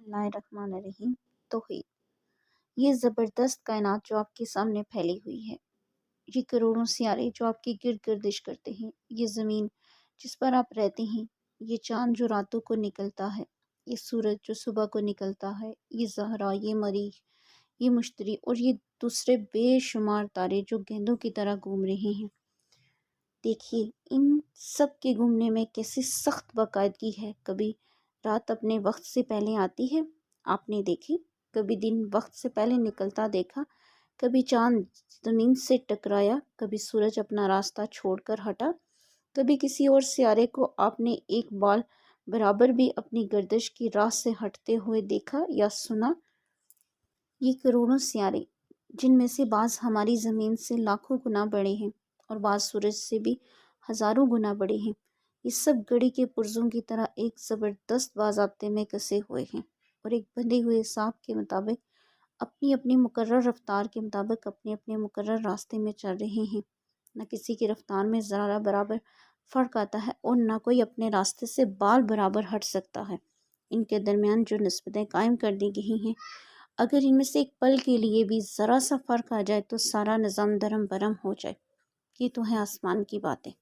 बिस्मिल्लाहिर्रहमानिर्रहीम। तौहीद, ये ज़बरदस्त कायनात जो आपके सामने फैली हुई है, ये करोड़ों सियारे जो आपकी गिर्द गर्दिश करते हैं, ये ज़मीन जिस पर आप रहते हैं, ये चाँद जो रातों को निकलता है, ये सूरज जो सुबह को निकलता है, ये ज़हरा, ये मरीख, ये मुश्तरी और ये दूसरे बेशुमार तारे जो गेंदों की तरह घूम रहे हैं। देखिए इन सब के घूमने में कैसी सख्त बाकायदगी है। कभी रात अपने वक्त से पहले आती है, आपने देखी, कभी दिन वक्त से पहले निकलता देखा, कभी चांद ज़मीन से टकराया, कभी सूरज अपना रास्ता छोड़कर हटा, कभी किसी और सियारे को आपने एक बाल बराबर भी अपनी गर्दिश की राह से हटते हुए देखा या सुना। ये करोड़ों सियारे, जिनमें से बाज़ हमारी ज़मीन से लाखों गुना बड़े हैं और बाज़ सूरज से भी हज़ारों गुना बड़े हैं, ये सब घड़ी के पुर्जों की तरह एक ज़बरदस्त बाज़ाब्ते में कसे हुए हैं और एक बंधे हुए सांप के मुताबिक अपनी अपनी मुकर्रर रफ्तार के मुताबिक अपने अपने मुकर्रर रास्ते में चल रहे हैं। न किसी की रफ्तार में ज़रा बराबर फ़र्क आता है और न कोई अपने रास्ते से बाल बराबर हट सकता है। इनके दरमियान जो निस्बतें कायम कर दी गई हैं, अगर इनमें से एक पल के लिए भी ज़रा सा फ़र्क आ जाए तो सारा निज़ाम दरम बरम हो जाए। ये तो है आसमान की बातें।